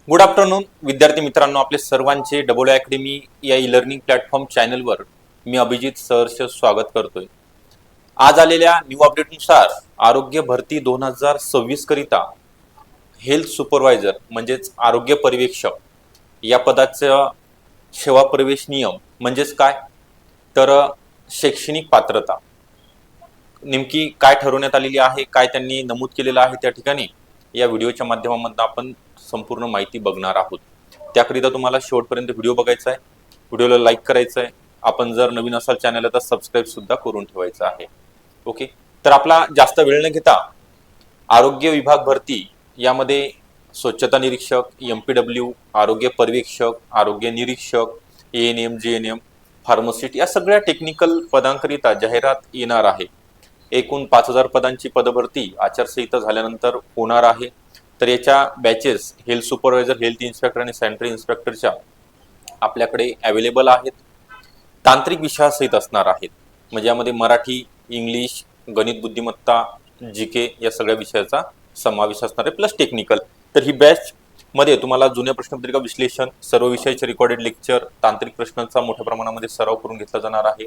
Good afternoon विद्यार्थी मित्रांनो, आपले सर्वांचे डबल अकॅडमी या ई लर्निंग प्लॅटफॉर्म चॅनलवर मी अभिजित सहर्ष स्वागत करतोय। आज आलेल्या न्यू अपडेटनुसार आरोग्य भरती 2026 करिता हेल्थ सुपरवायझर म्हणजेच आरोग्य पर्यवेक्षक या पदाचा सेवा प्रवेश नियम म्हणजेच काय, तर शैक्षणिक पात्रता नेमकी काय ठरवण्यात आलेली आहे, काय त्यांनी नमूद केलेलं आहे त्या ठिकाणी या व्हिडिओच्या माध्यमातून आपण संपूर्ण माहिती बघणार आहोत। त्याकरिता तुम्हाला शेवटपर्यंत व्हिडिओ बघायचा आहे, व्हिडिओला लाईक करायचं आहे, आपण जर नवीन असाल चॅनलला तर सबस्क्राईब सुद्धा करून ठेवायचं आहे। ओके, तर आपला जास्त वेळ न घेता आरोग्य विभाग भरती यामध्ये स्वच्छता निरीक्षक, MPW, आरोग्य पर्यवेक्षक, आरोग्य निरीक्षक, ANM, JNM, फार्मासिस्ट या सगळ्या टेक्निकल पदांकरिता जाहिरात येणार आहे। एकूण 5000 पदांची पदभरती आचारसंहिता झाल्यानंतर होणार आहे। तर याच्या batches health supervisor, health inspector आणि सॅनिटरी इन्स्पेक्टरच्या आपल्याकडे अवेलेबल आहेत। तांत्रिक विषयासहित असणार आहेत, म्हणजे यामध्ये मराठी, इंग्लिश, गणित बुद्धिमत्ता, GK या सगळ्या विषयाचा समावेश असणार आहे, प्लस टेक्निकल। तर ही बॅच मध्ये तुम्हाला जुन्या प्रश्नपत्रिका विश्लेषण, सर्व विषयाचे रेकॉर्डेड लेक्चर, तांत्रिक प्रश्नांचा मोठ्या प्रमाणामध्ये सराव करून घेतला जाणार आहे।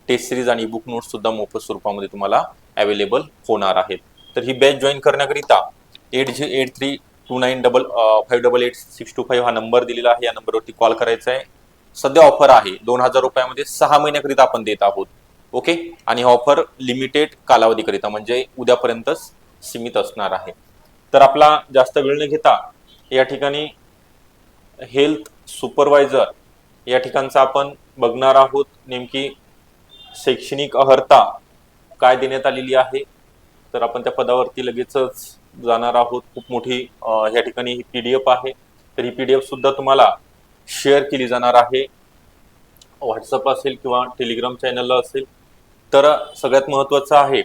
टेस्ट सिरीज आणि ईबुक नोट्स सुद्धा मोफत स्वरूपामध्ये तुम्हाला अवेलेबल होणार आहेत। तर ही बॅच जॉईन करण्याकरिता 808329558625 हा नंबर दिलेला आहे, या नंबरवरती कॉल करायचा आहे। सध्या ऑफर आहे 2000 रुपयामध्ये 6 महिन्याकरिता आपण देत आहोत। ओके, आणि ऑफर लिमिटेड कालावधीकरिता म्हणजे उद्यापर्यंतच सीमित असणार आहे। तर आपला जास्त वेळ न घेता या ठिकाणी हेल्थ सुपरवायझर या ठिकाणचा आपण बघणार आहोत। नेमकी शैक्षणिक अर्हता काय देण्यात आलेली आहे, तर आपण त्या पदावरती लगेचच जाणार आहोत। खूप मोठी या ठिकाणी ही PDF आहे, तर ही PDF सुद्धा तुम्हाला शेअर केली जाणार आहे, व्हॉट्सअप असेल किंवा टेलिग्राम चॅनलला असेल। तर सगळ्यात महत्त्वाचं आहे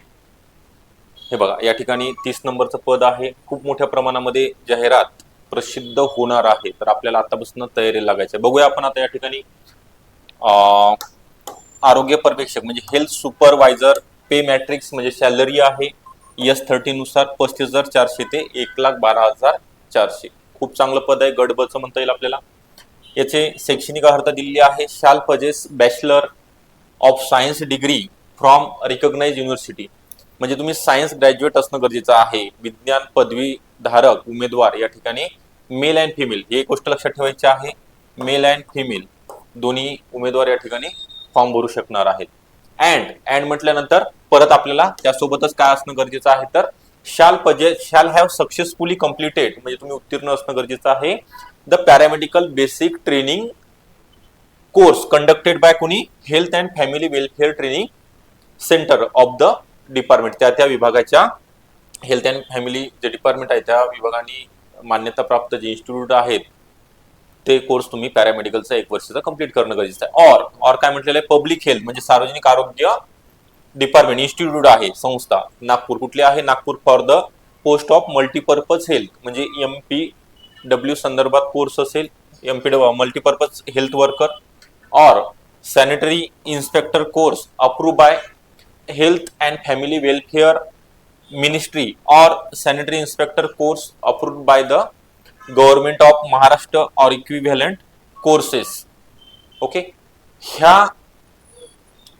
हे बघा, या ठिकाणी 30 नंबरचं पद आहे, खूप मोठ्या प्रमाणामध्ये जाहिरात प्रसिद्ध होणार आहे, तर आपल्याला आतापासून तयारी लागायची आहे। बघूया आपण आता या ठिकाणी आरोग्य पर्यवेक्षक म्हणजे हेल्थ सुपरवायझर पे मॅट्रिक्स म्हणजे सॅलरी आहे S30 नुसार 35,400 ते 1,12,400। खूप चांगलं पद आहे, गडबचं म्हणता येईल आपल्याला। याचे शैक्षणिक अर्हता दिलेली आहे, shall possess bachelor of science degree from recognised university, म्हणजे तुम्ही सायन्स ग्रॅज्युएट असणं गरजेचं आहे। विज्ञान पदवीधारक उमेदवार या ठिकाणी मेल अँड फिमेल ही एक गोष्ट लक्षात ठेवायची आहे, मेल अँड फिमेल दोन्ही उमेदवार या ठिकाणी फॉर्म भरू शकणार आहेत। अँड म्हटल्यानंतर परत आपल्याला त्यासोबतच काय असणं गरजेचं आहे, तर शॅल हॅव सक्सेसफुली कम्प्लिटेड म्हणजे तुम्ही उत्तीर्ण असणं गरजेचं आहे the paramedical basic training course conducted by कुणी health and family welfare training center of the department, त्या विभागाच्या हेल्थ अँड फॅमिली जे डिपार्टमेंट आहे त्या विभागाने मान्यता प्राप्त जे इन्स्टिट्यूट आहेत ते कोर्स तुम्ही पॅरामेडिकलचा 1 वर्षाचा कंप्लीट करणं गरजेचं आहे। और काय म्हटलेलं आहे, पब्लिक हेल्थ म्हणजे सार्वजनिक आरोग्य डिपार्टमेंट इन्स्टिट्यूट आहे, संस्था नागपूर, कुठली आहे, Nagpur for the post of multipurpose health म्हणजे MPW संदर्भात कोर्स असेल, MPW मल्टीपर्पज हेल्थ वर्कर और sanitary inspector course approved by health and family welfare ministry और sanitary inspector course approved by the government of Maharashtra और इक्विव्हॅलंट कोर्सेस। ओके, ह्या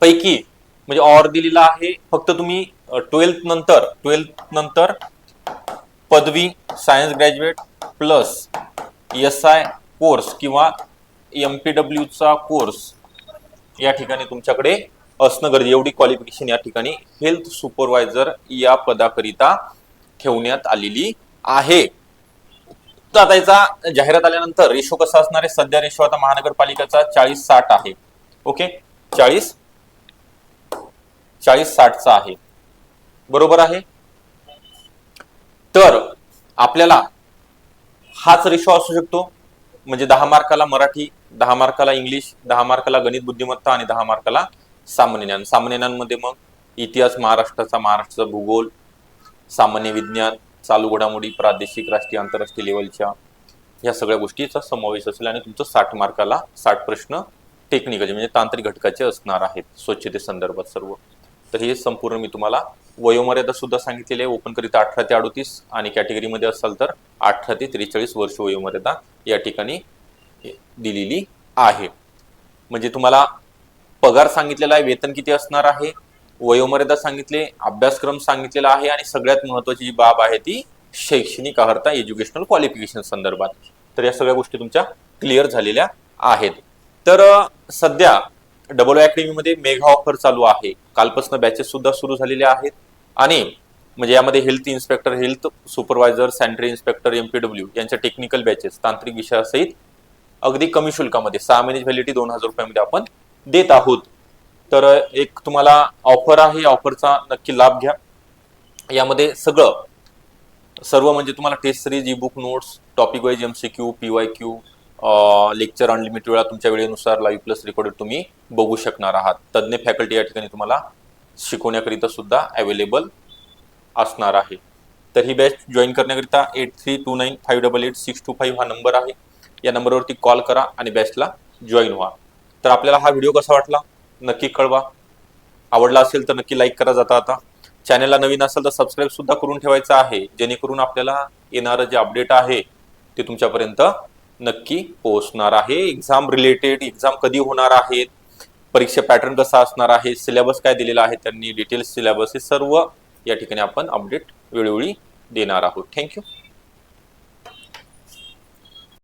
पैकी म्हणजे और दिलेला आहे, फक्त तुम्ही 12th नंतर पदवी science graduate plus SI course किंवा MPW चा कोर्स या ठिकाणी तुमच्याकडे असणं गरजेचं, एवढी क्वालिफिकेशन या ठिकाणी हेल्थ सुपरवायझर या पदाकरिता ठेवण्यात आलेली आहे। तर आता याचा जाहिरात आल्यानंतर रेशो कसा असणार आहे, सध्या रेशो आता महानगरपालिकेचा 40-60 आहे। ओके, 40-60 आहे, बरोबर आहे। तर आपल्याला हाच रेशो असू शकतो, म्हणजे 10 मार्काला मराठी, 10 मार्काला इंग्लिश, 10 मार्काला गणित बुद्धिमत्ता आणि 10 मार्काला सामान्य ज्ञान। सामान्य ज्ञानमध्ये मग इतिहास महाराष्ट्राचा भूगोल, सामान्य विज्ञान, चालू घडामोडी, प्रादेशिक, राष्ट्रीय, आंतरराष्ट्रीय लेवलच्या या सगळ्या गोष्टीचा समावेश असेल आणि तुमचं 60 मार्काला 60 प्रश्न टेक्निकल म्हणजे तांत्रिक घटकाचे असणार आहेत स्वच्छते संदर्भात सर्व। तर हे संपूर्ण मी तुम्हाला वयोमर्यादा सुद्धा सांगितलेली आहे. ओपन करिता 18 ते 38 आणि कॅटेगरीमध्ये असाल तर 18 ते 43 वर्ष वयोमर्यादा या ठिकाणी दिलेली आहे. म्हणजे तुम्हाला पगार सांगितलेला आहे, वेतन किती असणार आहे, वयोमर्यादा सांगितले, अभ्यासक्रम सांगितलेला आहे आणि सगळ्यात महत्वाची जी बाब आहे ती शैक्षणिक अर्हता एज्युकेशनल क्वालिफिकेशन संदर्भात. तर या सगळ्या गोष्टी तुमच्या क्लिअर झालेल्या आहेत. तर सध्या डबल अकॅडमीमध्ये मेगा ऑफर चालू आहे. कालपासून बॅचेस सुद्धा सुरू झालेल्या आहेत आणि म्हणजे यामध्ये health inspector, health supervisor, sanitary inspector, MPW यांच्या टेक्निकल बॅचेस तांत्रिक विषयासहित अगदी कमी शुल्कामध्ये 6 महिन्याची व्हॅलिडिटी 2000 रुपयामध्ये आपण देत आहोत. तर एक तुम्हाला ऑफर आहे, ऑफरचा नक्की लाभ घ्या. यामध्ये सर्व म्हणजे तुम्हाला test series, e book notes, topic wise MCQ, PYQ, lecture unlimited वेळा तुमच्या वेळेनुसार लाईव्ह प्लस रेकॉर्डेड तुम्ही बघू शकणार आहात. तज्ञ फॅकल्टी या ठिकाणी तुम्हाला शिकवण्याकरिता सुद्धा अवेलेबल असणार आहे. तर ही बॅच जॉईन करण्याकरिता 8329588625 हा नंबर आहे. या नंबरवरती कॉल करा आणि बॅचला जॉईन व्हा. तर आपल्याला हा व्हिडिओ कसा वाटला नक्की कळवा. आवडला असेल तर नक्की लाईक करा. जाता चॅनलला नवीन असेल तर सबस्क्राईब सुद्धा करून ठेवायचं आहे, जेणेकरून आपल्याला येणारं जे अपडेट आहे ते तुमच्यापर्यंत नक्की पोहोचणार आहे. एक्झाम रिलेटेड, एक्झाम कधी होणार आहेत, परीक्षा पॅटर्न कसा असणार आहे, सिलेबस काय दिलेला आहे त्यांनी, डिटेल्स सिलेबस, हे सर्व या ठिकाणी आपण अपडेट वेळोवेळी देणार आहोत. थँक्यू.